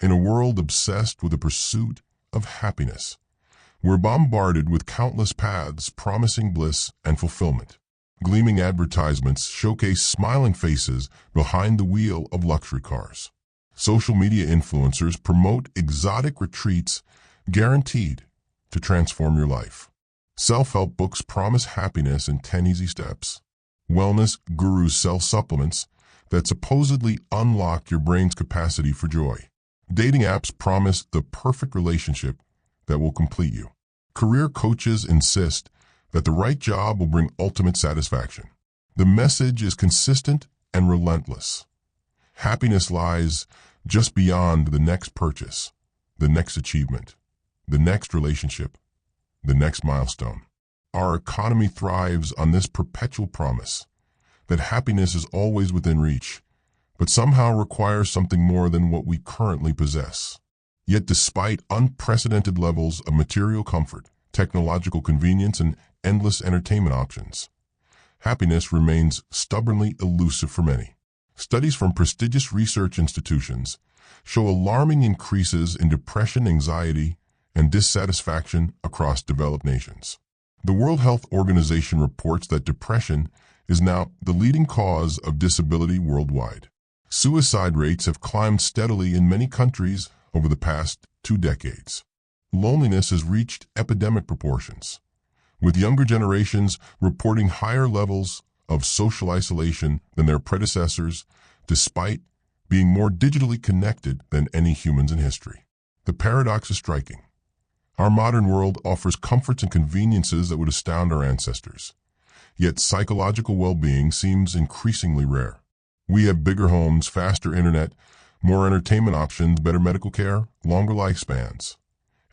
In a world obsessed with the pursuit of happiness, we're bombarded with countless paths promising bliss and fulfillment. Gleaming advertisements showcase smiling faces behind the wheel of luxury cars. Social media influencers promote exotic retreats guaranteed to transform your life. Self-help books promise happiness in 10 easy steps. Wellness gurus sell supplements that supposedly unlock your brain's capacity for joy. Dating apps promise the perfect relationship that will complete you. Career coaches insist that the right job will bring ultimate satisfaction. The message is consistent and relentless. Happiness lies just beyond the next purchase, the next achievement, the next relationship, the next milestone. Our economy thrives on this perpetual promise that happiness is always within reach, but somehow requires something more than what we currently possess. Yet despite unprecedented levels of material comfort, technological convenience, and endless entertainment options, happiness remains stubbornly elusive for many. Studies from prestigious research institutions show alarming increases in depression, anxiety, and dissatisfaction across developed nations. The World Health Organization reports that depression is now the leading cause of disability worldwide. Suicide rates have climbed steadily in many countries over the past 2 decades. Loneliness has reached epidemic proportions, with younger generations reporting higher levels of social isolation than their predecessors, despite being more digitally connected than any humans in history. The paradox is striking. Our modern world offers comforts and conveniences that would astound our ancestors, yet psychological well-being seems increasingly rare. We have bigger homes, faster internet, more entertainment options, better medical care, longer lifespans,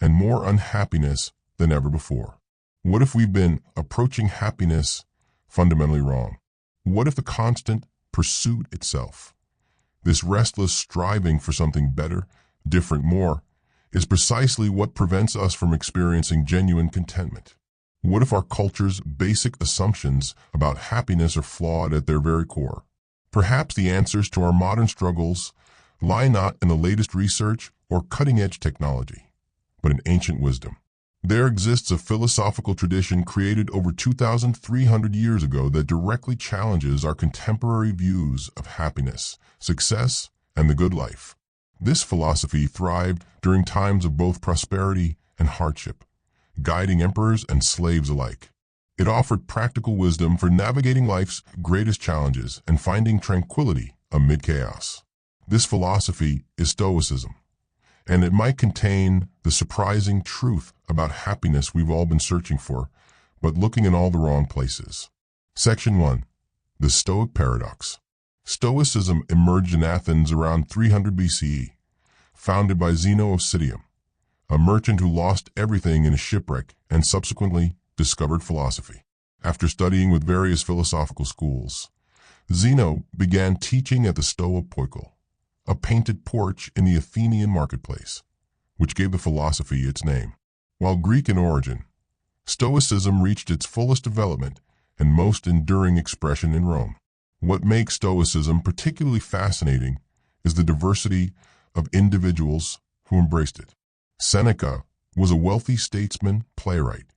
and more unhappiness than ever before. What if we've been approaching happiness fundamentally wrong? What if the constant pursuit itself, this restless striving for something better, different, more, is precisely what prevents us from experiencing genuine contentment? What if our culture's basic assumptions about happiness are flawed at their very core? Perhaps the answers to our modern struggles lie not in the latest research or cutting-edge technology, but in ancient wisdom. There exists a philosophical tradition created over 2,300 years ago that directly challenges our contemporary views of happiness, success, and the good life. This philosophy thrived during times of both prosperity and hardship, guiding emperors and slaves alike. It offered practical wisdom for navigating life's greatest challenges and finding tranquility amid chaos. This philosophy is Stoicism, and it might contain the surprising truth about happiness we've all been searching for, but looking in all the wrong places. Section 1. The Stoic Paradox. Stoicism emerged in Athens around 300 BCE, founded by Zeno of Citium, a merchant who lost everything in a shipwreck and subsequently discovered philosophy. After studying with various philosophical schools, Zeno began teaching at the Stoa Poikile, a painted porch in the Athenian marketplace, which gave the philosophy its name. While Greek in origin, Stoicism reached its fullest development and most enduring expression in Rome. What makes Stoicism particularly fascinating is the diversity of individuals who embraced it. Seneca was a wealthy statesman, playwright,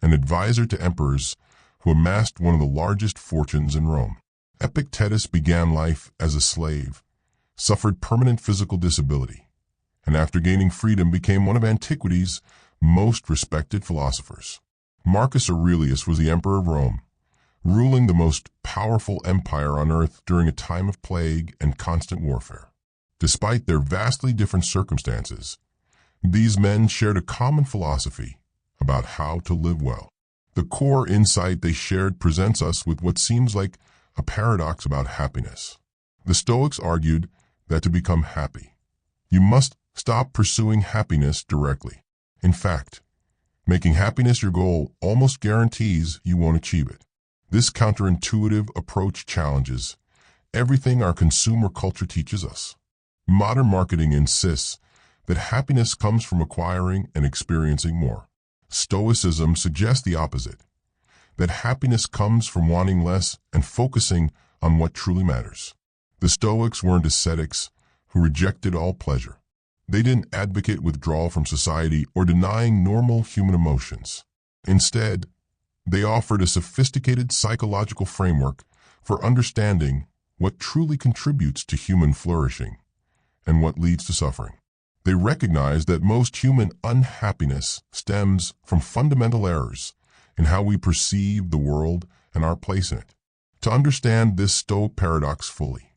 an advisor to emperors who amassed one of the largest fortunes in Rome. Epictetus began life as a slave, suffered permanent physical disability, and after gaining freedom became one of antiquity's most respected philosophers. Marcus Aurelius was the emperor of Rome, ruling the most powerful empire on earth during a time of plague and constant warfare. Despite their vastly different circumstances, these men shared a common philosophy about how to live well. The core insight they shared presents us with what seems like a paradox about happiness. The Stoics argued that to become happy, you must stop pursuing happiness directly. In fact, making happiness your goal almost guarantees you won't achieve it. This counterintuitive approach challenges everything our consumer culture teaches us. Modern marketing insists that happiness comes from acquiring and experiencing more. Stoicism suggests the opposite, that happiness comes from wanting less and focusing on what truly matters. The Stoics weren't ascetics who rejected all pleasure. They didn't advocate withdrawal from society or denying normal human emotions. Instead, they offered a sophisticated psychological framework for understanding what truly contributes to human flourishing and what leads to suffering. They recognized that most human unhappiness stems from fundamental errors in how we perceive the world and our place in it. To understand this Stoic paradox fully,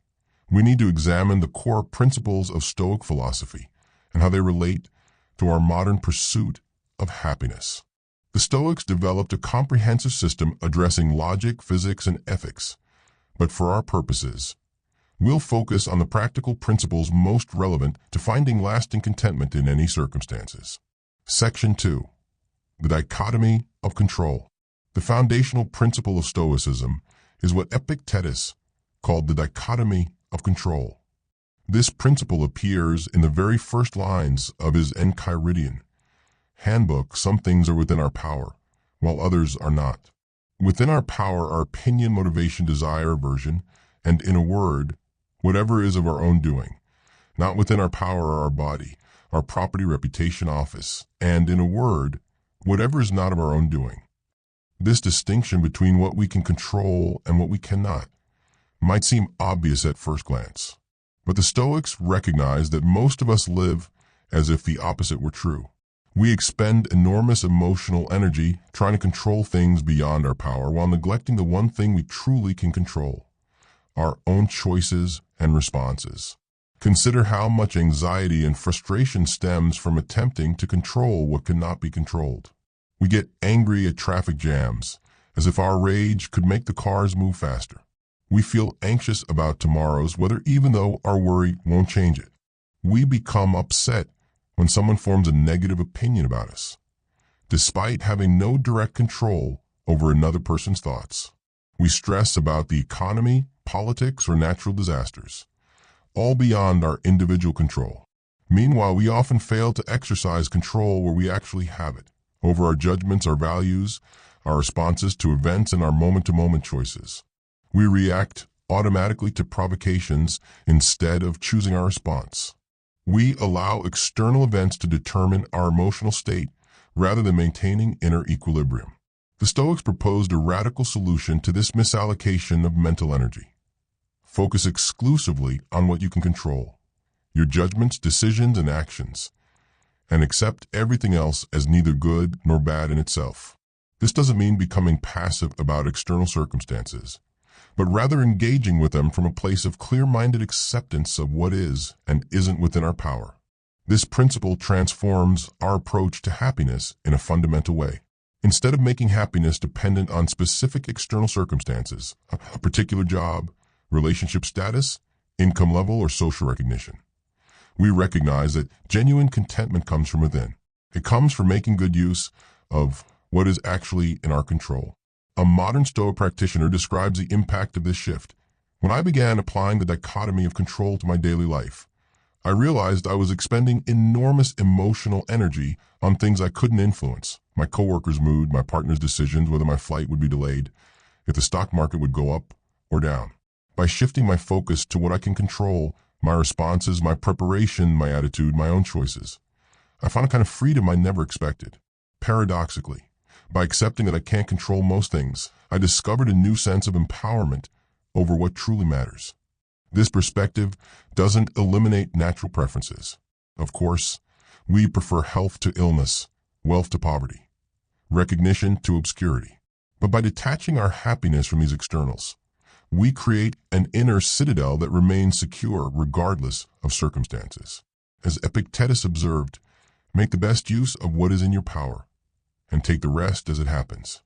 we need to examine the core principles of Stoic philosophy and how they relate to our modern pursuit of happiness. The Stoics developed a comprehensive system addressing logic, physics, and ethics, but for our purposes, we'll focus on the practical principles most relevant to finding lasting contentment in any circumstances. Section 2. The dichotomy of control. The foundational principle of Stoicism is what Epictetus called the dichotomy of control. This principle appears in the very first lines of his Enchiridion handbook. Some things are within our power, while others are not. Within our power are opinion, motivation, desire, aversion, and in a word, whatever is of our own doing. Not within our power are our body, our property, reputation, office, and in a word, whatever is not of our own doing. This distinction between what we can control and what we cannot might seem obvious at first glance, but the Stoics recognize that most of us live as if the opposite were true. We expend enormous emotional energy trying to control things beyond our power while neglecting the one thing we truly can control: our own choices and responses. Consider how much anxiety and frustration stems from attempting to control what cannot be controlled. We get angry at traffic jams, as if our rage could make the cars move faster. We feel anxious about tomorrow's weather even though our worry won't change it. We become upset when someone forms a negative opinion about us, despite having no direct control over another person's thoughts. We stress about the economy, politics, or natural disasters, all beyond our individual control. Meanwhile, we often fail to exercise control where we actually have it, over our judgments, our values, our responses to events, and our moment-to-moment choices. We react automatically to provocations instead of choosing our response. We allow external events to determine our emotional state rather than maintaining inner equilibrium. The Stoics proposed a radical solution to this misallocation of mental energy. Focus exclusively on what you can control, your judgments, decisions, and actions, and accept everything else as neither good nor bad in itself. This doesn't mean becoming passive about external circumstances, but rather engaging with them from a place of clear-minded acceptance of what is and isn't within our power. This principle transforms our approach to happiness in a fundamental way. Instead of making happiness dependent on specific external circumstances, a particular job, relationship status, income level, or social recognition, we recognize that genuine contentment comes from within. It comes from making good use of what is actually in our control. A modern Stoic practitioner describes the impact of this shift. When I began applying the dichotomy of control to my daily life, I realized I was expending enormous emotional energy on things I couldn't influence: my coworker's mood, my partner's decisions, whether my flight would be delayed, if the stock market would go up or down. By shifting my focus to what I can control, my responses, my preparation, my attitude, my own choices, I found a kind of freedom I never expected. Paradoxically, by accepting that I can't control most things, I discovered a new sense of empowerment over what truly matters. This perspective doesn't eliminate natural preferences. Of course, we prefer health to illness, wealth to poverty, recognition to obscurity. But by detaching our happiness from these externals, we create an inner citadel that remains secure regardless of circumstances. As Epictetus observed, make the best use of what is in your power, and take the rest as it happens.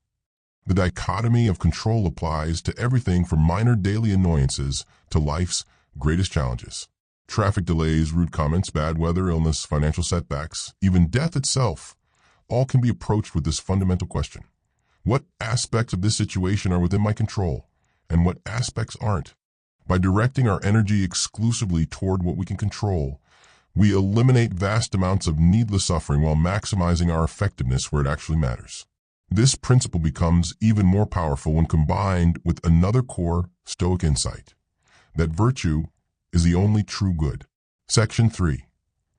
The dichotomy of control applies to everything from minor daily annoyances to life's greatest challenges. Traffic delays, rude comments, bad weather, illness, financial setbacks, even death itself, all can be approached with this fundamental question: what aspects of this situation are within my control, and what aspects aren't? By directing our energy exclusively toward what we can control, we eliminate vast amounts of needless suffering while maximizing our effectiveness where it actually matters. This principle becomes even more powerful when combined with another core Stoic insight: that virtue is the only true good. Section 3.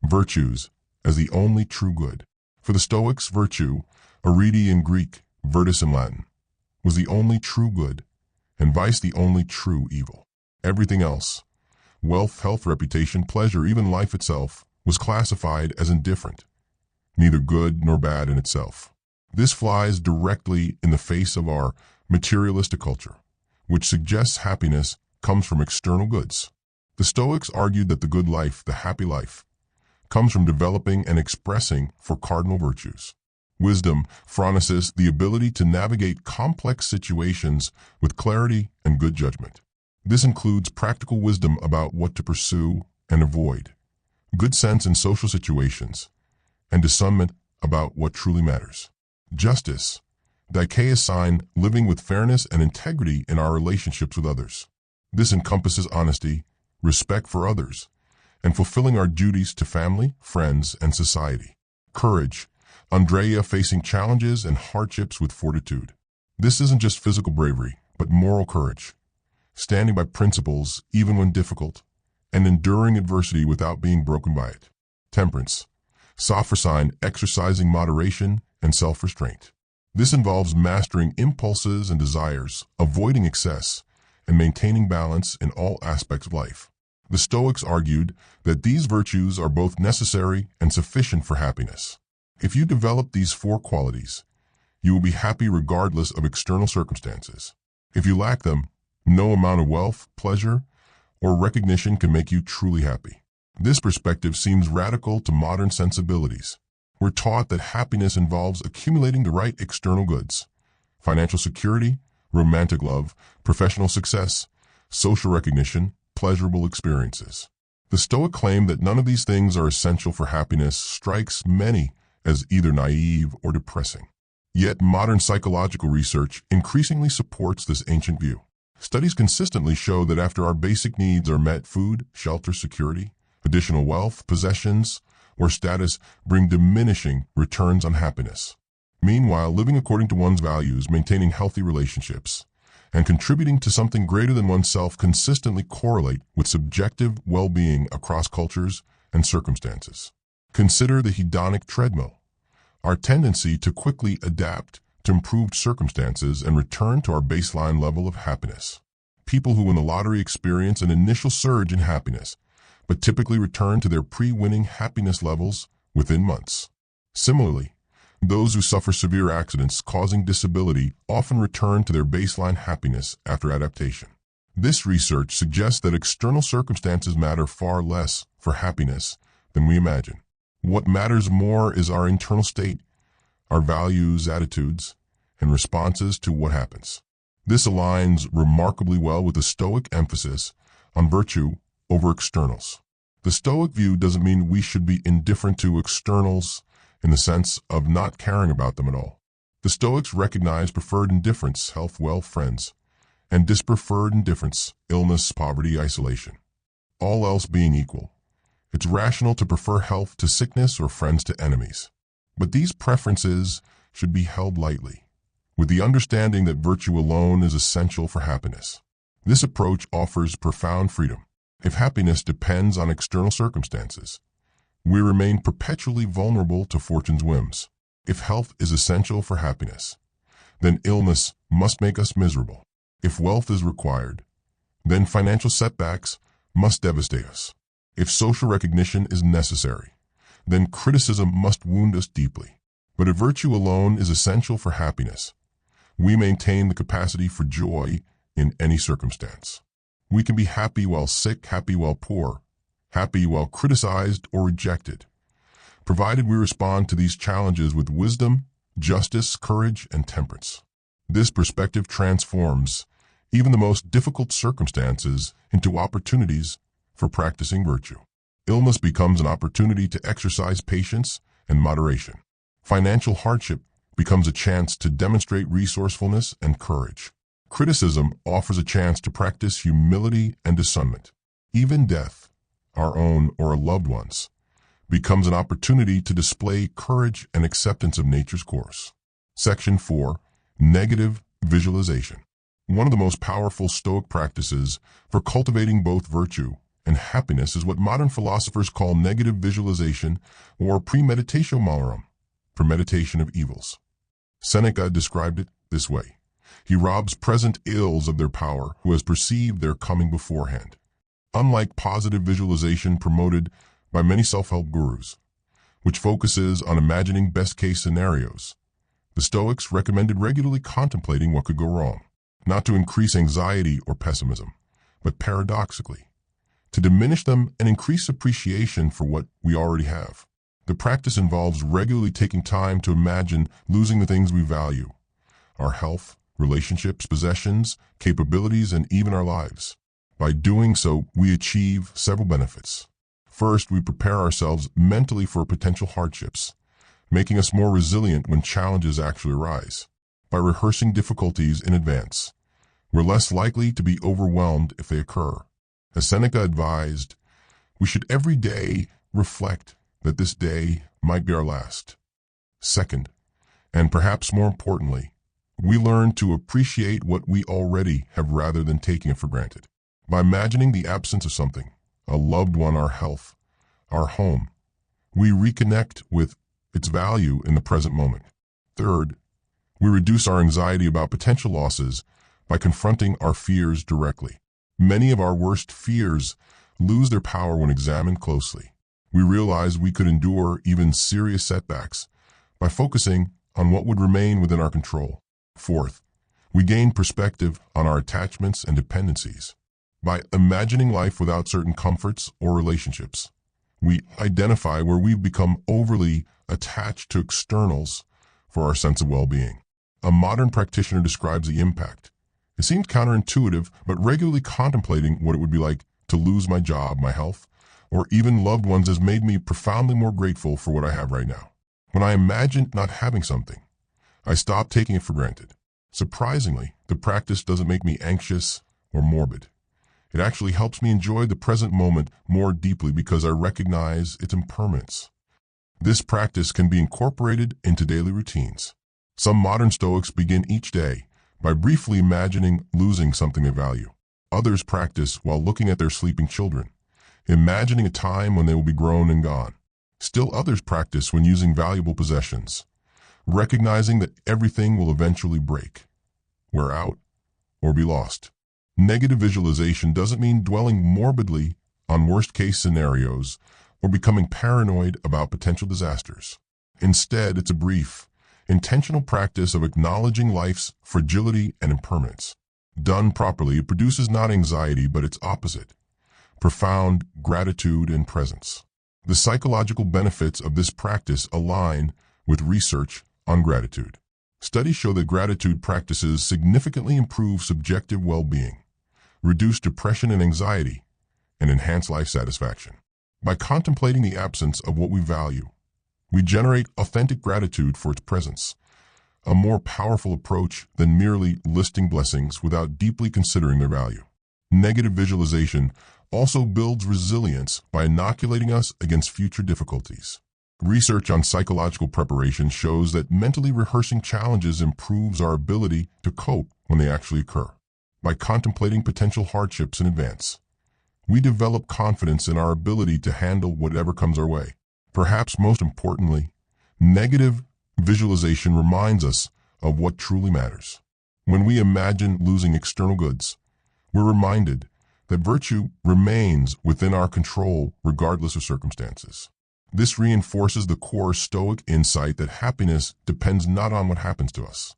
virtues as the only true good. For the Stoics, virtue, arete in Greek, virtus in Latin, was the only true good, and vice the only true evil. Everything else, wealth, health, reputation, pleasure, even life itself, was classified as indifferent, neither good nor bad in itself. This flies directly in the face of our materialistic culture, which suggests happiness comes from external goods. The Stoics argued that the good life, the happy life, comes from developing and expressing four cardinal virtues. Wisdom, phronesis, the ability to navigate complex situations with clarity and good judgment. This includes practical wisdom about what to pursue and avoid, good sense in social situations, and discernment about what truly matters. Justice, dichotomy, living with fairness and integrity in our relationships with others. This encompasses honesty, respect for others, and fulfilling our duties to family, friends, and society. Courage, Andrea, facing challenges and hardships with fortitude. This isn't just physical bravery, but moral courage, standing by principles even when difficult, and enduring adversity without being broken by it. Temperance, sophrosyne, exercising moderation and self-restraint. This involves mastering impulses and desires, avoiding excess, and maintaining balance in all aspects of life. The Stoics argued that these virtues are both necessary and sufficient for happiness. If you develop these four qualities, you will be happy regardless of external circumstances. If you lack them, no amount of wealth, pleasure, or recognition can make you truly happy. This perspective seems radical to modern sensibilities. We're taught that happiness involves accumulating the right external goods: financial security, romantic love, professional success, social recognition, pleasurable experiences. The Stoic claim that none of these things are essential for happiness strikes many as either naive or depressing. Yet modern psychological research increasingly supports this ancient view. Studies consistently show that after our basic needs are met, food, shelter, security, additional wealth, possessions, or status bring diminishing returns on happiness. Meanwhile, living according to one's values, maintaining healthy relationships, and contributing to something greater than oneself consistently correlate with subjective well-being across cultures and circumstances. Consider the hedonic treadmill, our tendency to quickly adapt to improved circumstances and return to our baseline level of happiness. People who win the lottery experience an initial surge in happiness, but typically return to their pre-winning happiness levels within months. Similarly, those who suffer severe accidents causing disability often return to their baseline happiness after adaptation. This research suggests that external circumstances matter far less for happiness than we imagine. What matters more is our internal state, our values, attitudes, and responses to what happens. This aligns remarkably well with the Stoic emphasis on virtue over externals. The Stoic view doesn't mean we should be indifferent to externals in the sense of not caring about them at all. The Stoics recognize preferred indifference, health, wealth, friends, and dispreferred indifference, illness, poverty, isolation. All else being equal, it's rational to prefer health to sickness or friends to enemies. But these preferences should be held lightly, with the understanding that virtue alone is essential for happiness. This approach offers profound freedom. If happiness depends on external circumstances, we remain perpetually vulnerable to fortune's whims. If health is essential for happiness, then illness must make us miserable. If wealth is required, then financial setbacks must devastate us. If social recognition is necessary, then criticism must wound us deeply. But if virtue alone is essential for happiness, we maintain the capacity for joy in any circumstance. We can be happy while sick, happy while poor, happy while criticized or rejected, provided we respond to these challenges with wisdom, justice, courage, and temperance. This perspective transforms even the most difficult circumstances into opportunities for practicing virtue. Illness becomes an opportunity to exercise patience and moderation. Financial hardship becomes a chance to demonstrate resourcefulness and courage. Criticism offers a chance to practice humility and discernment. Even death, our own or a loved one's, becomes an opportunity to display courage and acceptance of nature's course. Section 4. Negative visualization. One of the most powerful Stoic practices for cultivating both virtue and happiness is what modern philosophers call negative visualization or premeditatio malorum, premeditation of evils. Seneca described it this way: he robs present ills of their power who has perceived their coming beforehand. Unlike positive visualization promoted by many self-help gurus, which focuses on imagining best-case scenarios, the Stoics recommended regularly contemplating what could go wrong, not to increase anxiety or pessimism, but paradoxically, to diminish them and increase appreciation for what we already have. The practice involves regularly taking time to imagine losing the things we value: our health, relationships, possessions, capabilities, and even our lives. By doing so, we achieve several benefits. First, we prepare ourselves mentally for potential hardships, making us more resilient when challenges actually arise. By rehearsing difficulties in advance, we're less likely to be overwhelmed if they occur. As Seneca advised, we should every day reflect that this day might be our last. Second, and perhaps more importantly, we learn to appreciate what we already have rather than taking it for granted. By imagining the absence of something, a loved one, our health, our home, we reconnect with its value in the present moment. Third, we reduce our anxiety about potential losses by confronting our fears directly. Many of our worst fears lose their power when examined closely. We realize we could endure even serious setbacks by focusing on what would remain within our control. Fourth, we gain perspective on our attachments and dependencies. By imagining life without certain comforts or relationships, we identify where we've become overly attached to externals for our sense of well-being. A modern practitioner describes the impact. It seems counterintuitive, but regularly contemplating what it would be like to lose my job, my health, or even loved ones has made me profoundly more grateful for what I have right now. When I imagine not having something, I stop taking it for granted. Surprisingly, the practice doesn't make me anxious or morbid. It actually helps me enjoy the present moment more deeply because I recognize its impermanence. This practice can be incorporated into daily routines. Some modern Stoics begin each day by briefly imagining losing something they value. Others practice while looking at their sleeping children, imagining a time when they will be grown and gone. Still others practice when using valuable possessions, recognizing that everything will eventually break, wear out, or be lost. Negative visualization doesn't mean dwelling morbidly on worst-case scenarios or becoming paranoid about potential disasters. Instead, it's a brief, intentional practice of acknowledging life's fragility and impermanence. Done properly, it produces not anxiety, but its opposite: profound gratitude and presence. The psychological benefits of this practice align with research on gratitude. Studies show that gratitude practices significantly improve subjective well-being, reduce depression and anxiety, and enhance life satisfaction. By contemplating the absence of what we value, we generate authentic gratitude for its presence, a more powerful approach than merely listing blessings without deeply considering their value. Negative visualization also builds resilience by inoculating us against future difficulties. Research on psychological preparation shows that mentally rehearsing challenges improves our ability to cope when they actually occur. By contemplating potential hardships in advance, we develop confidence in our ability to handle whatever comes our way. Perhaps most importantly, negative visualization reminds us of what truly matters. When we imagine losing external goods, we're reminded that virtue remains within our control regardless of circumstances. This reinforces the core Stoic insight that happiness depends not on what happens to us,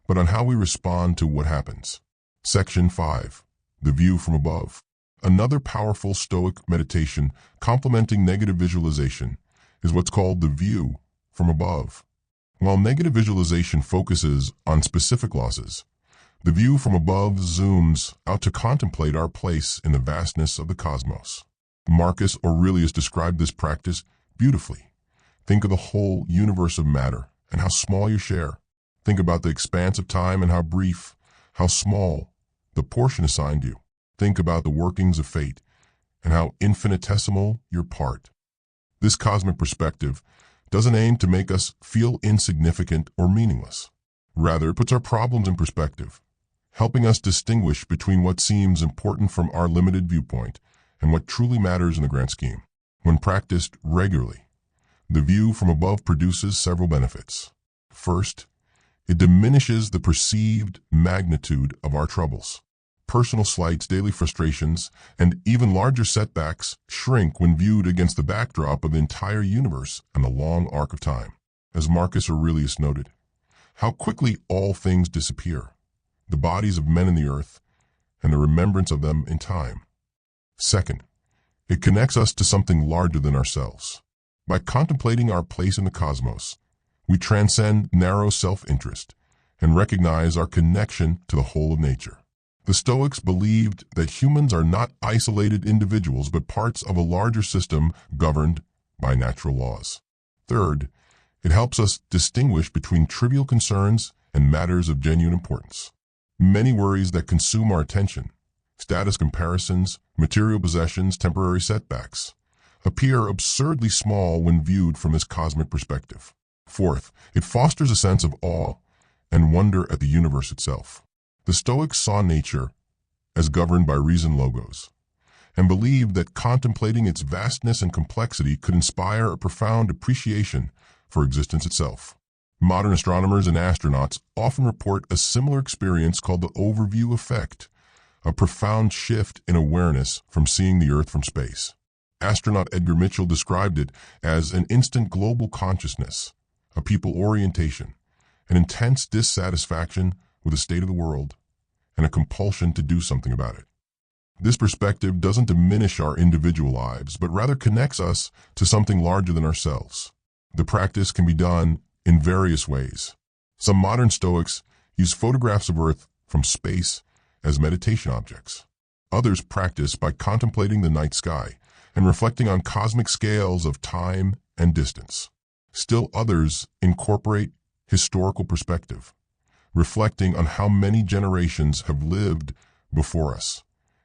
but on how we respond to what happens. Section 5. The View from Above. Another powerful Stoic meditation complementing negative visualization is what's called the view from above. While negative visualization focuses on specific losses, the view from above zooms out to contemplate our place in the vastness of the cosmos. Marcus Aurelius described this practice beautifully. Think of the whole universe of matter and how small your share. Think about the expanse of time and how brief, how small the portion assigned you. Think about the workings of fate and how infinitesimal your part. This cosmic perspective doesn't aim to make us feel insignificant or meaningless. Rather, it puts our problems in perspective, helping us distinguish between what seems important from our limited viewpoint and what truly matters in the grand scheme. When practiced regularly, the view from above produces several benefits. First, it diminishes the perceived magnitude of our troubles. Personal slights, daily frustrations, and even larger setbacks shrink when viewed against the backdrop of the entire universe and the long arc of time. As Marcus Aurelius noted, how quickly all things disappear, the bodies of men in the earth, and the remembrance of them in time. Second, it connects us to something larger than ourselves. By contemplating our place in the cosmos, we transcend narrow self-interest and recognize our connection to the whole of nature. The Stoics believed that humans are not isolated individuals but parts of a larger system governed by natural laws. Third, it helps us distinguish between trivial concerns and matters of genuine importance. Many worries that consume our attention, status comparisons, material possessions, temporary setbacks, appear absurdly small when viewed from this cosmic perspective. Fourth, it fosters a sense of awe and wonder at the universe itself. The Stoics saw nature as governed by reason logos, and believed that contemplating its vastness and complexity could inspire a profound appreciation for existence itself. Modern astronomers and astronauts often report a similar experience called the overview effect, a profound shift in awareness from seeing the Earth from space. Astronaut Edgar Mitchell described it as an instant global consciousness, a people orientation, an intense dissatisfaction with the state of the world, and a compulsion to do something about it. This perspective doesn't diminish our individual lives, but rather connects us to something larger than ourselves. The practice can be done in various ways. Some modern Stoics use photographs of Earth from space as meditation objects. Others practice by contemplating the night sky and reflecting on cosmic scales of time and distance. Still others incorporate historical perspective, reflecting on how many generations have lived before us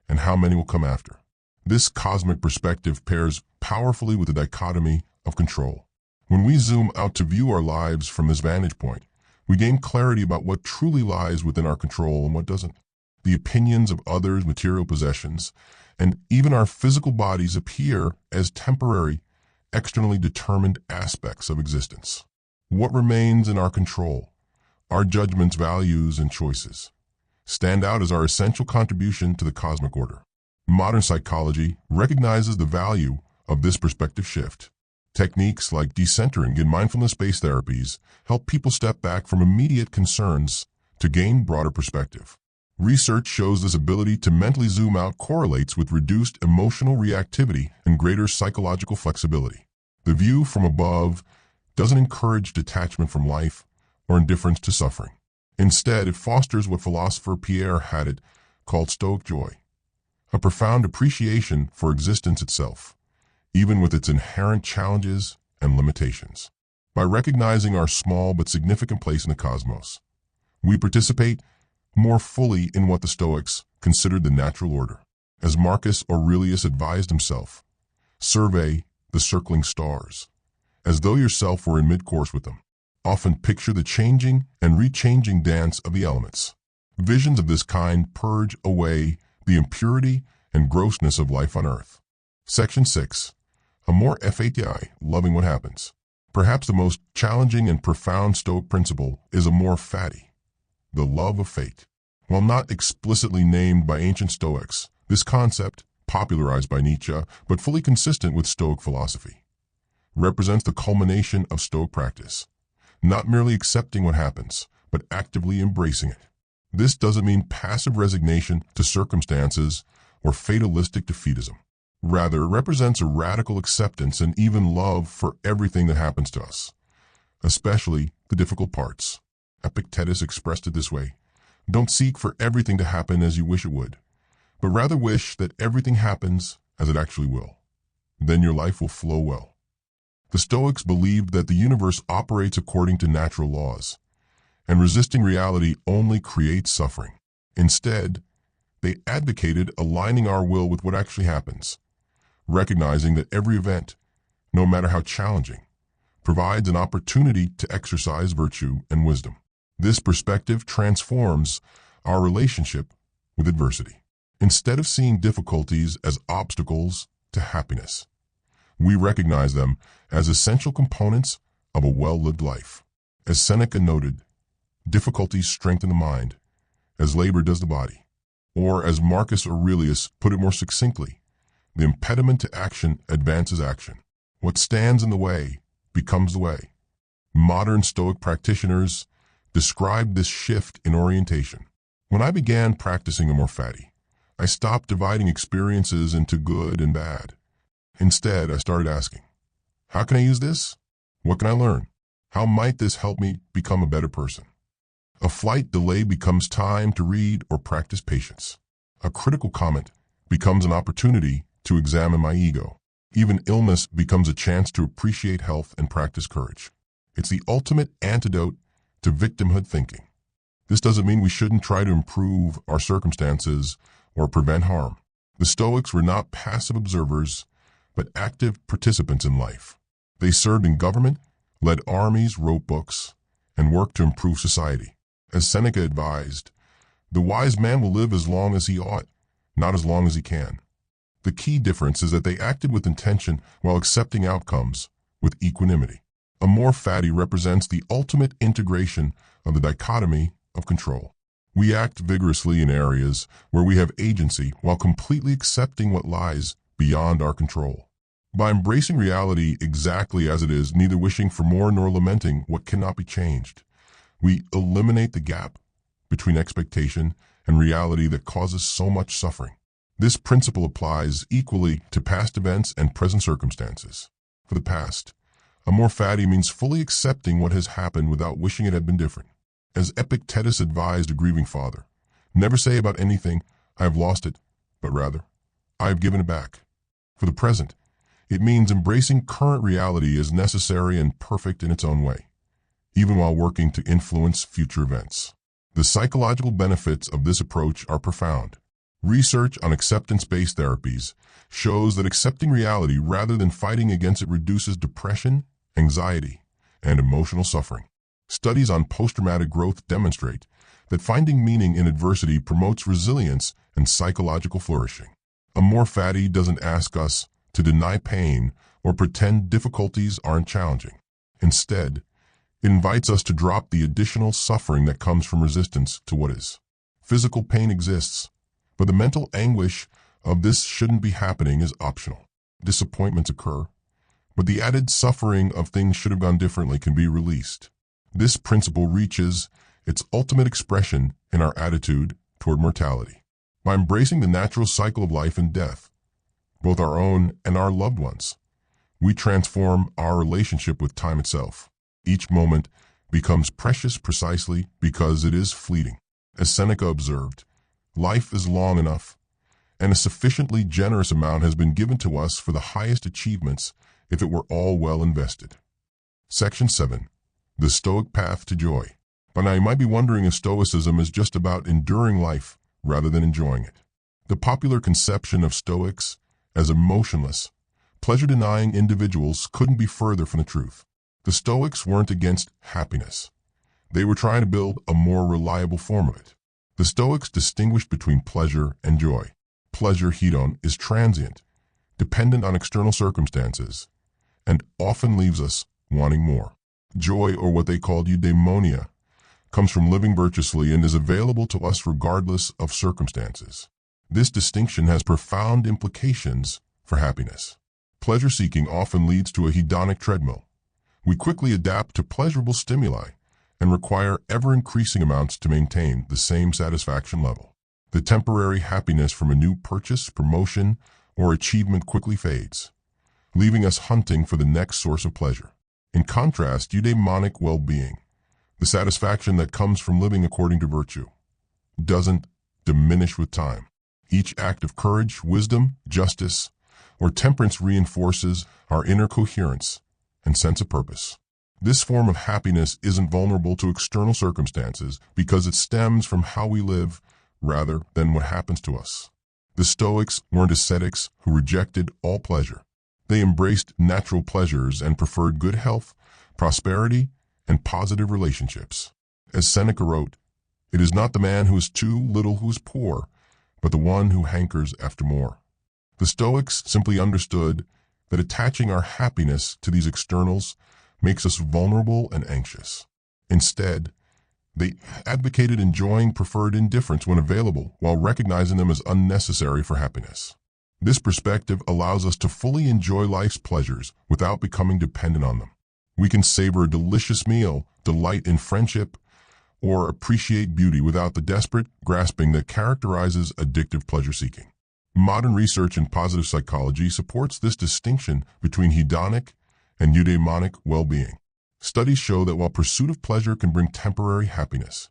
and how many will come after. This cosmic perspective pairs powerfully with the dichotomy of control. When we zoom out to view our lives from this vantage point, we gain clarity about what truly lies within our control and what doesn't. The opinions of others, material possessions, and even our physical bodies appear as temporary, externally determined aspects of existence. What remains in our control, our judgments, values, and choices, stand out as our essential contribution to the cosmic order. Modern psychology recognizes the value of this perspective shift. Techniques like decentering and mindfulness-based therapies help people step back from immediate concerns to gain broader perspective. Research shows this ability to mentally zoom out correlates with reduced emotional reactivity and greater psychological flexibility. The view from above doesn't encourage detachment from life or indifference to suffering. Instead, it fosters what philosopher Pierre Hadot called Stoic joy, a profound appreciation for existence itself, even with its inherent challenges and limitations. By recognizing our small but significant place in the cosmos, we participate more fully in what the Stoics considered the natural order. As Marcus Aurelius advised himself, survey the circling stars, as though yourself were in mid-course with them. Often picture the changing and rechanging dance of the elements. Visions of this kind purge away the impurity and grossness of life on earth. Section 6. Amor fati, loving what happens. Perhaps the most challenging and profound Stoic principle is amor fati, the love of fate. While not explicitly named by ancient Stoics, this concept, popularized by Nietzsche but fully consistent with Stoic philosophy, represents the culmination of Stoic practice, not merely accepting what happens, but actively embracing it. This doesn't mean passive resignation to circumstances or fatalistic defeatism. Rather, it represents a radical acceptance and even love for everything that happens to us, especially the difficult parts. Epictetus expressed it this way: don't seek for everything to happen as you wish it would, but rather wish that everything happens as it actually will. Then your life will flow well. The Stoics believed that the universe operates according to natural laws, and resisting reality only creates suffering. Instead, they advocated aligning our will with what actually happens, recognizing that every event, no matter how challenging, provides an opportunity to exercise virtue and wisdom. This perspective transforms our relationship with adversity. Instead of seeing difficulties as obstacles to happiness, we recognize them as essential components of a well-lived life. As Seneca noted, difficulties strengthen the mind, as labor does the body. Or as Marcus Aurelius put it more succinctly, the impediment to action advances action. What stands in the way becomes the way. Modern Stoic practitioners describe this shift in orientation. When I began practicing amor fati, I stopped dividing experiences into good and bad. Instead, I started asking, how can I use this? What can I learn? How might this help me become a better person? A flight delay becomes time to read or practice patience. A critical comment becomes an opportunity to examine my ego. Even illness becomes a chance to appreciate health and practice courage. It's the ultimate antidote to victimhood thinking. This doesn't mean we shouldn't try to improve our circumstances or prevent harm. The Stoics were not passive observers, but active participants in life. They served in government, led armies, wrote books, and worked to improve society. As Seneca advised, the wise man will live as long as he ought, not as long as he can. The key difference is that they acted with intention while accepting outcomes with equanimity. Amor fati represents the ultimate integration of the dichotomy of control. We act vigorously in areas where we have agency while completely accepting what lies beyond our control. By embracing reality exactly as it is, neither wishing for more nor lamenting what cannot be changed, we eliminate the gap between expectation and reality that causes so much suffering. This principle applies equally to past events and present circumstances. For the past, amor fati means fully accepting what has happened without wishing it had been different. As Epictetus advised a grieving father, never say about anything, I have lost it, but rather, I have given it back. For the present, it means embracing current reality as necessary and perfect in its own way, even while working to influence future events. The psychological benefits of this approach are profound. Research on acceptance-based therapies shows that accepting reality rather than fighting against it reduces depression, anxiety, and emotional suffering. Studies on post-traumatic growth demonstrate that finding meaning in adversity promotes resilience and psychological flourishing. Amor fati doesn't ask us to deny pain or pretend difficulties aren't challenging. Instead, it invites us to drop the additional suffering that comes from resistance to what is. Physical pain exists, but the mental anguish of this shouldn't be happening is optional. Disappointments occur, but the added suffering of things should have gone differently can be released. This principle reaches its ultimate expression in our attitude toward mortality. By embracing the natural cycle of life and death, both our own and our loved ones, we transform our relationship with time itself. Each moment becomes precious precisely because it is fleeting. As Seneca observed, life is long enough, and a sufficiently generous amount has been given to us for the highest achievements if it were all well invested. Section 7. The Stoic Path to Joy. By now you might be wondering if Stoicism is just about enduring life rather than enjoying it. The popular conception of Stoics as emotionless, pleasure-denying individuals couldn't be further from the truth. The Stoics weren't against happiness. They were trying to build a more reliable form of it. The Stoics distinguished between pleasure and joy. Pleasure, hedon, is transient, dependent on external circumstances, and often leaves us wanting more. Joy, or what they called eudaimonia, comes from living virtuously and is available to us regardless of circumstances. This distinction has profound implications for happiness. Pleasure-seeking often leads to a hedonic treadmill. We quickly adapt to pleasurable stimuli and require ever-increasing amounts to maintain the same satisfaction level. The temporary happiness from a new purchase, promotion, or achievement quickly fades, leaving us hunting for the next source of pleasure. In contrast, eudaimonic well-being, the satisfaction that comes from living according to virtue, doesn't diminish with time. Each act of courage, wisdom, justice, or temperance reinforces our inner coherence and sense of purpose. This form of happiness isn't vulnerable to external circumstances because it stems from how we live rather than what happens to us. The Stoics weren't ascetics who rejected all pleasure. They embraced natural pleasures and preferred good health, prosperity, and positive relationships. As Seneca wrote, "It is not the man who is too little who is poor, but the one who hankers after more. The Stoics simply understood that attaching our happiness to these externals makes us vulnerable and anxious. Instead, they advocated enjoying preferred indifference when available while recognizing them as unnecessary for happiness. This perspective allows us to fully enjoy life's pleasures without becoming dependent on them. We can savor a delicious meal, delight in friendship, or appreciate beauty without the desperate grasping that characterizes addictive pleasure-seeking. Modern research in positive psychology supports this distinction between hedonic and eudaimonic well-being. Studies show that while pursuit of pleasure can bring temporary happiness,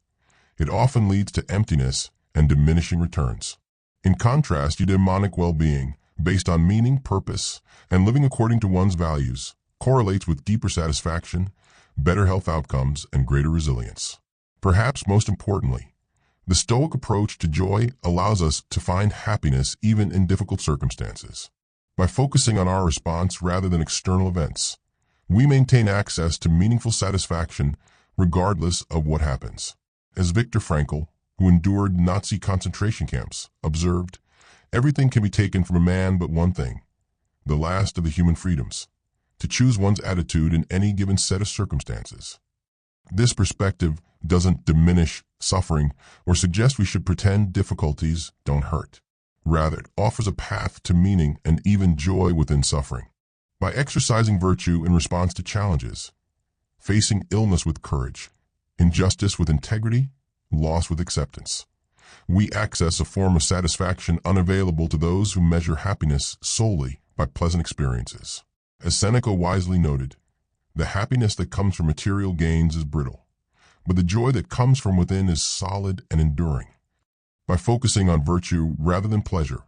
it often leads to emptiness and diminishing returns. In contrast, eudaimonic well-being, based on meaning, purpose, and living according to one's values, correlates with deeper satisfaction, better health outcomes, and greater resilience. Perhaps most importantly, the Stoic approach to joy allows us to find happiness even in difficult circumstances. By focusing on our response rather than external events, we maintain access to meaningful satisfaction regardless of what happens. As Viktor Frankl, who endured Nazi concentration camps, observed, "Everything can be taken from a man but one thing, the last of the human freedoms, to choose one's attitude in any given set of circumstances." This perspective doesn't diminish suffering or suggest we should pretend difficulties don't hurt. Rather, it offers a path to meaning and even joy within suffering. By exercising virtue in response to challenges, facing illness with courage, injustice with integrity, loss with acceptance, we access a form of satisfaction unavailable to those who measure happiness solely by pleasant experiences. As Seneca wisely noted, the happiness that comes from material gains is brittle, but the joy that comes from within is solid and enduring. By focusing on virtue rather than pleasure,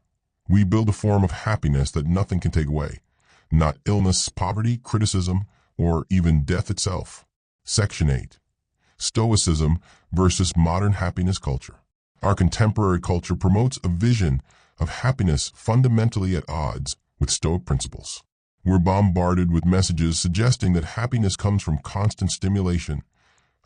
we build a form of happiness that nothing can take away, not illness, poverty, criticism, or even death itself. Section 8. Stoicism versus modern happiness culture. Our contemporary culture promotes a vision of happiness fundamentally at odds with Stoic principles. We're bombarded with messages suggesting that happiness comes from constant stimulation,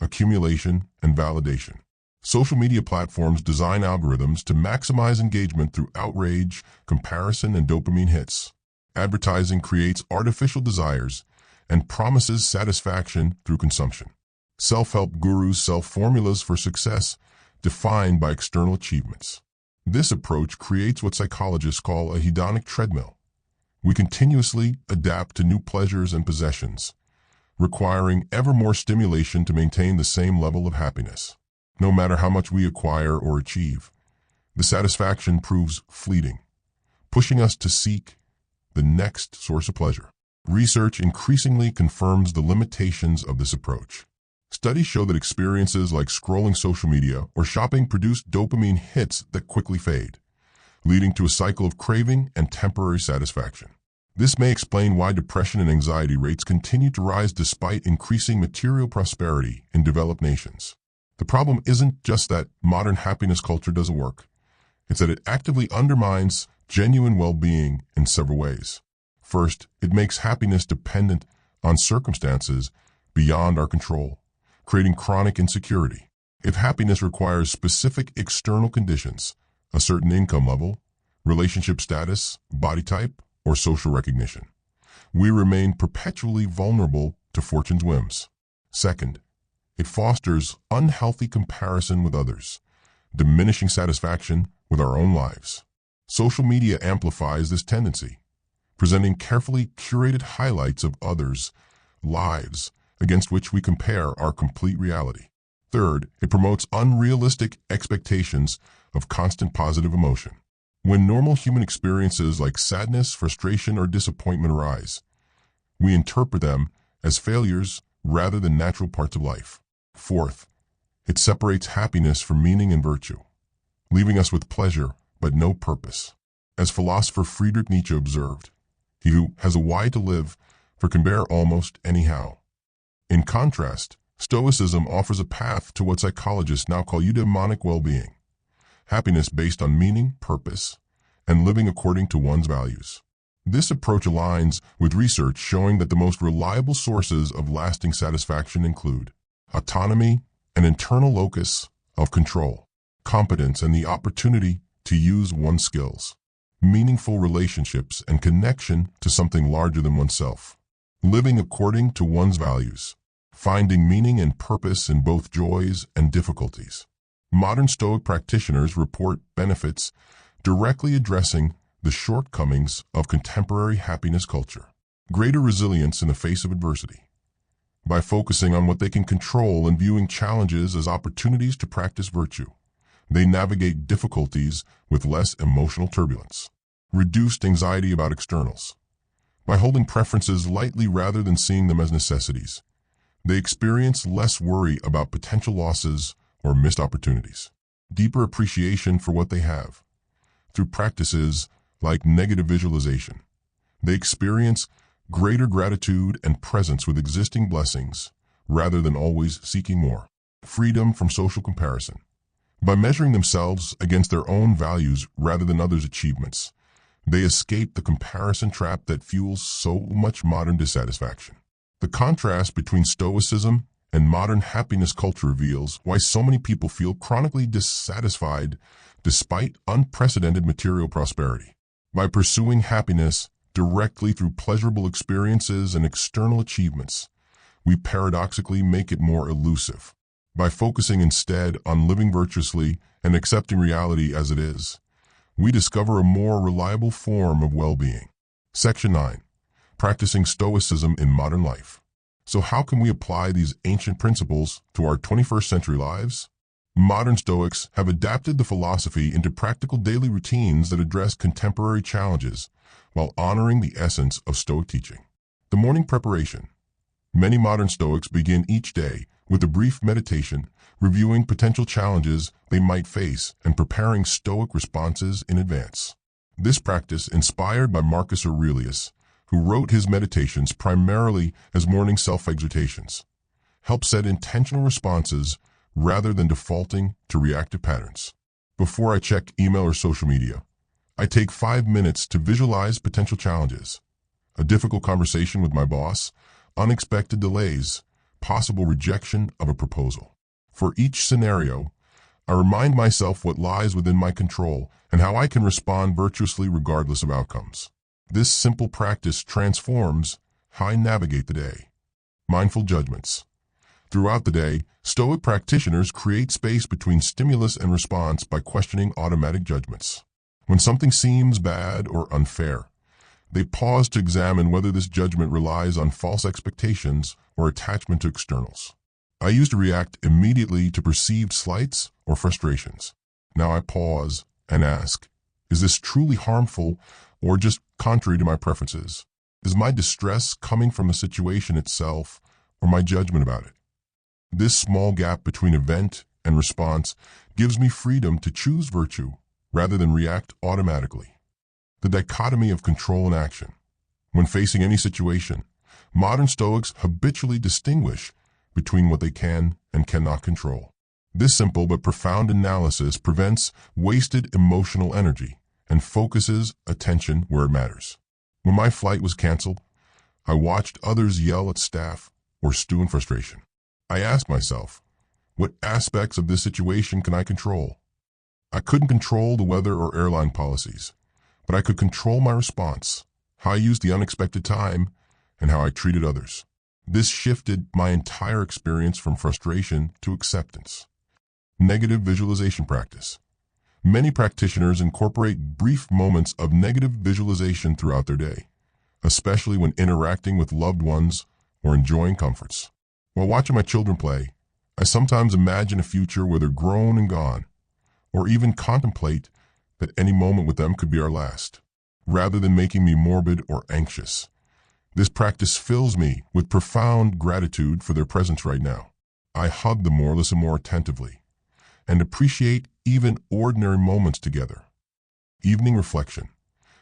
accumulation, and validation. Social media platforms design algorithms to maximize engagement through outrage, comparison, and dopamine hits. Advertising creates artificial desires and promises satisfaction through consumption. Self-help gurus sell formulas for success defined by external achievements. This approach creates what psychologists call a hedonic treadmill. We continuously adapt to new pleasures and possessions, requiring ever more stimulation to maintain the same level of happiness. No matter how much we acquire or achieve, the satisfaction proves fleeting, pushing us to seek the next source of pleasure. Research increasingly confirms the limitations of this approach. Studies show that experiences like scrolling social media or shopping produce dopamine hits that quickly fade, leading to a cycle of craving and temporary satisfaction. This may explain why depression and anxiety rates continue to rise despite increasing material prosperity in developed nations. The problem isn't just that modern happiness culture doesn't work. It's that it actively undermines genuine well-being in several ways. First, it makes happiness dependent on circumstances beyond our control, creating chronic insecurity. If happiness requires specific external conditions, a certain income level, relationship status, body type, or social recognition, we remain perpetually vulnerable to fortune's whims. Second, it fosters unhealthy comparison with others, diminishing satisfaction with our own lives. Social media amplifies this tendency, presenting carefully curated highlights of others' lives against which we compare our complete reality. Third, it promotes unrealistic expectations of constant positive emotion. When normal human experiences like sadness, frustration, or disappointment arise, we interpret them as failures rather than natural parts of life. Fourth, it separates happiness from meaning and virtue, leaving us with pleasure but no purpose. As philosopher Friedrich Nietzsche observed, "He who has a why to live for can bear almost anyhow." In contrast, Stoicism offers a path to what psychologists now call eudaimonic well-being, happiness based on meaning, purpose, and living according to one's values. This approach aligns with research showing that the most reliable sources of lasting satisfaction include autonomy, an internal locus of control, competence, and the opportunity to use one's skills, meaningful relationships, and connection to something larger than oneself. Living according to one's values, finding meaning and purpose in both joys and difficulties. Modern Stoic practitioners report benefits directly addressing the shortcomings of contemporary happiness culture. Greater resilience in the face of adversity. By focusing on what they can control and viewing challenges as opportunities to practice virtue, they navigate difficulties with less emotional turbulence. Reduced anxiety about externals. By holding preferences lightly rather than seeing them as necessities, they experience less worry about potential losses or missed opportunities. Deeper appreciation for what they have. Through practices like negative visualization, they experience greater gratitude and presence with existing blessings rather than always seeking more. Freedom from social comparison. By measuring themselves against their own values rather than others' achievements, they escape the comparison trap that fuels so much modern dissatisfaction. The contrast between Stoicism and modern happiness culture reveals why so many people feel chronically dissatisfied despite unprecedented material prosperity. By pursuing happiness directly through pleasurable experiences and external achievements, we paradoxically make it more elusive. By focusing instead on living virtuously and accepting reality as it is, we discover a more reliable form of well-being. Section 9. Practicing Stoicism in modern life. So how can we apply these ancient principles to our 21st century lives? Modern Stoics have adapted the philosophy into practical daily routines that address contemporary challenges while honoring the essence of Stoic teaching. The morning preparation. Many modern Stoics begin each day with a brief meditation, reviewing potential challenges they might face and preparing Stoic responses in advance. This practice, inspired by Marcus Aurelius, who wrote his meditations primarily as morning self-exhortations, helps set intentional responses rather than defaulting to reactive patterns. Before I check email or social media, I take 5 minutes to visualize potential challenges: a difficult conversation with my boss, unexpected delays, possible rejection of a proposal. For each scenario, I remind myself what lies within my control and how I can respond virtuously regardless of outcomes. This simple practice transforms how I navigate the day. Mindful judgments. Throughout the day, Stoic practitioners create space between stimulus and response by questioning automatic judgments. When something seems bad or unfair, they pause to examine whether this judgment relies on false expectations or attachment to externals. I used to react immediately to perceived slights or frustrations. Now I pause and ask, is this truly harmful or just contrary to my preferences? Is my distress coming from the situation itself or my judgment about it? This small gap between event and response gives me freedom to choose virtue rather than react automatically. The dichotomy of control and action. When facing any situation, modern Stoics habitually distinguish between what they can and cannot control. This simple but profound analysis prevents wasted emotional energy and focuses attention where it matters. When my flight was canceled, I watched others yell at staff or stew in frustration. I asked myself, what aspects of this situation can I control? I couldn't control the weather or airline policies, but I could control my response, how I used the unexpected time, and how I treated others. This shifted my entire experience from frustration to acceptance. Negative visualization practice. Many practitioners incorporate brief moments of negative visualization throughout their day, especially when interacting with loved ones or enjoying comforts. While watching my children play, I sometimes imagine a future where they're grown and gone, or even contemplate that any moment with them could be our last. Rather than making me morbid or anxious, this practice fills me with profound gratitude for their presence right now. I hug them more, listen more attentively, and appreciate even ordinary moments together. Evening reflection.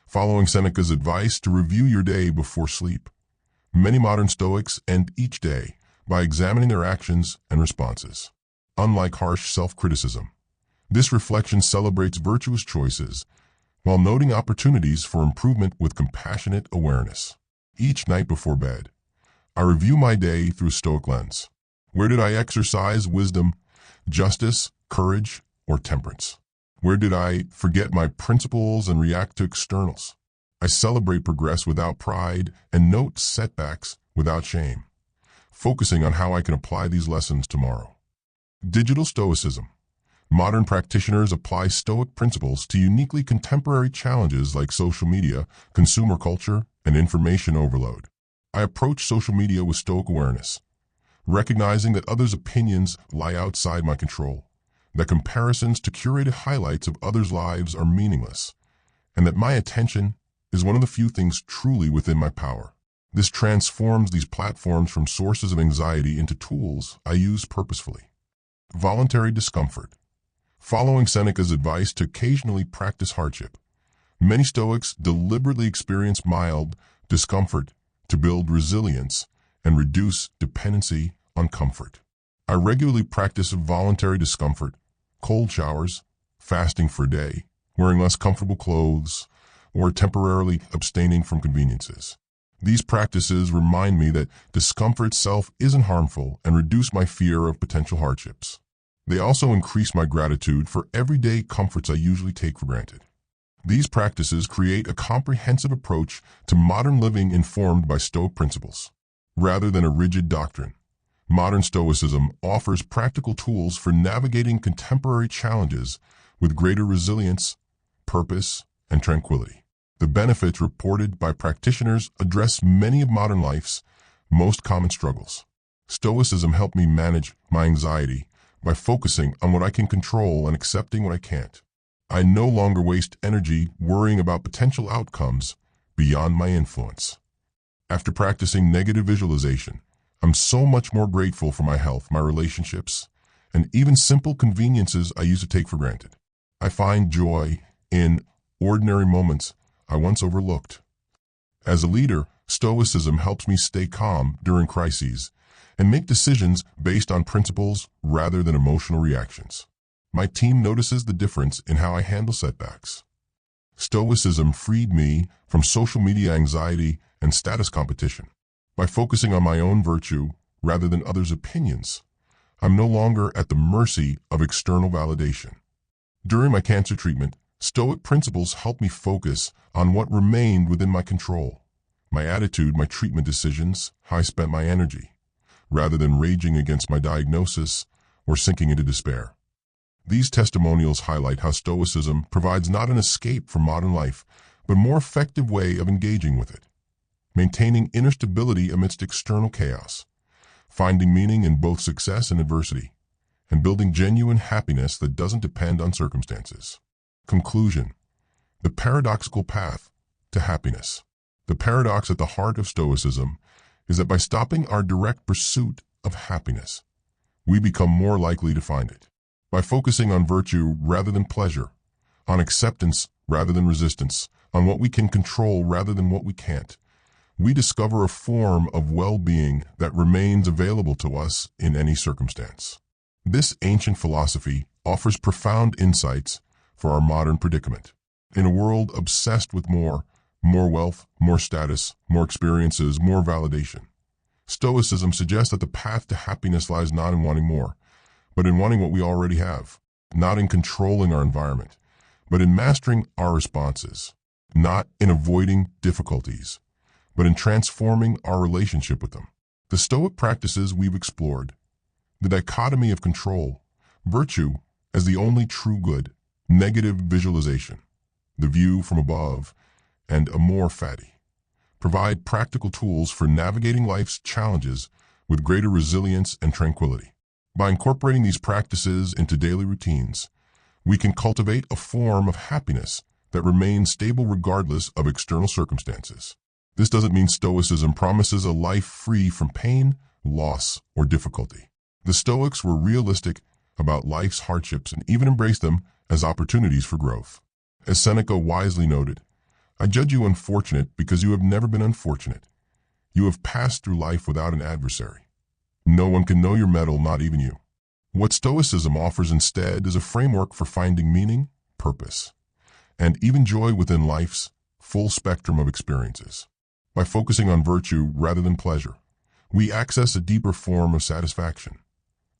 Following Seneca's advice to review your day before sleep, many modern Stoics end each day by examining their actions and responses. Unlike harsh self-criticism, this reflection celebrates virtuous choices while noting opportunities for improvement with compassionate awareness. Each night before bed, I review my day through a Stoic lens. Where did I exercise wisdom, justice, courage, or temperance? Where did I forget my principles and react to externals? I celebrate progress without pride and note setbacks without shame, focusing on how I can apply these lessons tomorrow. Digital Stoicism. Modern practitioners apply Stoic principles to uniquely contemporary challenges like social media, consumer culture, and information overload. I approach social media with Stoic awareness, recognizing that others' opinions lie outside my control, that comparisons to curated highlights of others' lives are meaningless, and that my attention is one of the few things truly within my power. This transforms these platforms from sources of anxiety into tools I use purposefully. Voluntary discomfort. Following Seneca's advice to occasionally practice hardship, many Stoics deliberately experience mild discomfort to build resilience and reduce dependency on comfort. I regularly practice voluntary discomfort, cold showers, fasting for a day, wearing less comfortable clothes, or temporarily abstaining from conveniences. These practices remind me that discomfort itself isn't harmful and reduce my fear of potential hardships. They also increase my gratitude for everyday comforts I usually take for granted. These practices create a comprehensive approach to modern living informed by Stoic principles. Rather than a rigid doctrine, modern Stoicism offers practical tools for navigating contemporary challenges with greater resilience, purpose, and tranquility. The benefits reported by practitioners address many of modern life's most common struggles. Stoicism helped me manage my anxiety by focusing on what I can control and accepting what I can't. I no longer waste energy worrying about potential outcomes beyond my influence. After practicing negative visualization, I'm so much more grateful for my health, my relationships, and even simple conveniences I used to take for granted. I find joy in ordinary moments I once overlooked. As a leader, Stoicism helps me stay calm during crises and make decisions based on principles rather than emotional reactions. My team notices the difference in how I handle setbacks. Stoicism freed me from social media anxiety and status competition. By focusing on my own virtue rather than others' opinions, I'm no longer at the mercy of external validation. During my cancer treatment, Stoic principles helped me focus on what remained within my control: my attitude, my treatment decisions, how I spent my energy, rather than raging against my diagnosis or sinking into despair. These testimonials highlight how Stoicism provides not an escape from modern life, but a more effective way of engaging with it, maintaining inner stability amidst external chaos, finding meaning in both success and adversity, and building genuine happiness that doesn't depend on circumstances. Conclusion: the paradoxical path to happiness. The paradox at the heart of Stoicism is that by stopping our direct pursuit of happiness, we become more likely to find it. By focusing on virtue rather than pleasure, on acceptance rather than resistance, on what we can control rather than what we can't, we discover a form of well-being that remains available to us in any circumstance. This ancient philosophy offers profound insights for our modern predicament. In a world obsessed with more wealth, more status, more experiences, more validation, Stoicism suggests that the path to happiness lies not in wanting more, but in wanting what we already have, not in controlling our environment, but in mastering our responses, not in avoiding difficulties, but in transforming our relationship with them. The Stoic practices we've explored, the dichotomy of control, virtue as the only true good, negative visualization, the view from above, and amor fati, provide practical tools for navigating life's challenges with greater resilience and tranquility. By incorporating these practices into daily routines, we can cultivate a form of happiness that remains stable regardless of external circumstances. This doesn't mean Stoicism promises a life free from pain, loss, or difficulty. The Stoics were realistic about life's hardships and even embraced them as opportunities for growth. As Seneca wisely noted, "I judge you unfortunate because you have never been unfortunate. You have passed through life without an adversary. No one can know your mettle, not even you." What Stoicism offers instead is a framework for finding meaning, purpose, and even joy within life's full spectrum of experiences. By focusing on virtue rather than pleasure, we access a deeper form of satisfaction,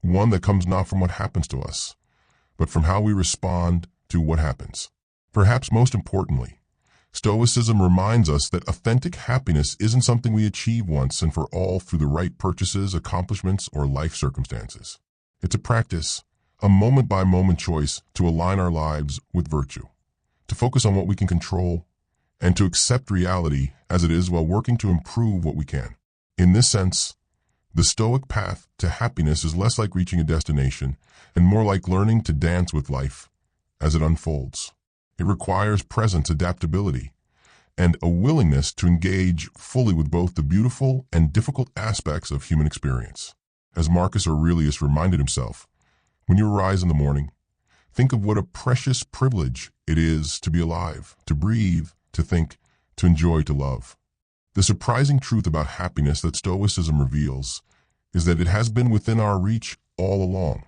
one that comes not from what happens to us, but from how we respond to to what happens. Perhaps most importantly, Stoicism reminds us that authentic happiness isn't something we achieve once and for all through the right purchases, accomplishments, or life circumstances. It's a practice, a moment-by-moment choice to align our lives with virtue, to focus on what we can control, and to accept reality as it is while working to improve what we can. In this sense, the Stoic path to happiness is less like reaching a destination and more like learning to dance with life as it unfolds. It requires presence, adaptability, and a willingness to engage fully with both the beautiful and difficult aspects of human experience. As Marcus Aurelius reminded himself, when you arise in the morning, think of what a precious privilege it is to be alive, to breathe, to think, to enjoy, to love. The surprising truth about happiness that Stoicism reveals is that it has been within our reach all along,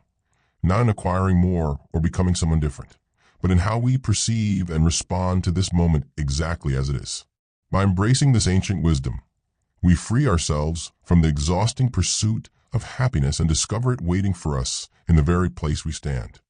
not in acquiring more or becoming someone different, but in how we perceive and respond to this moment exactly as it is. By embracing this ancient wisdom, we free ourselves from the exhausting pursuit of happiness and discover it waiting for us in the very place we stand.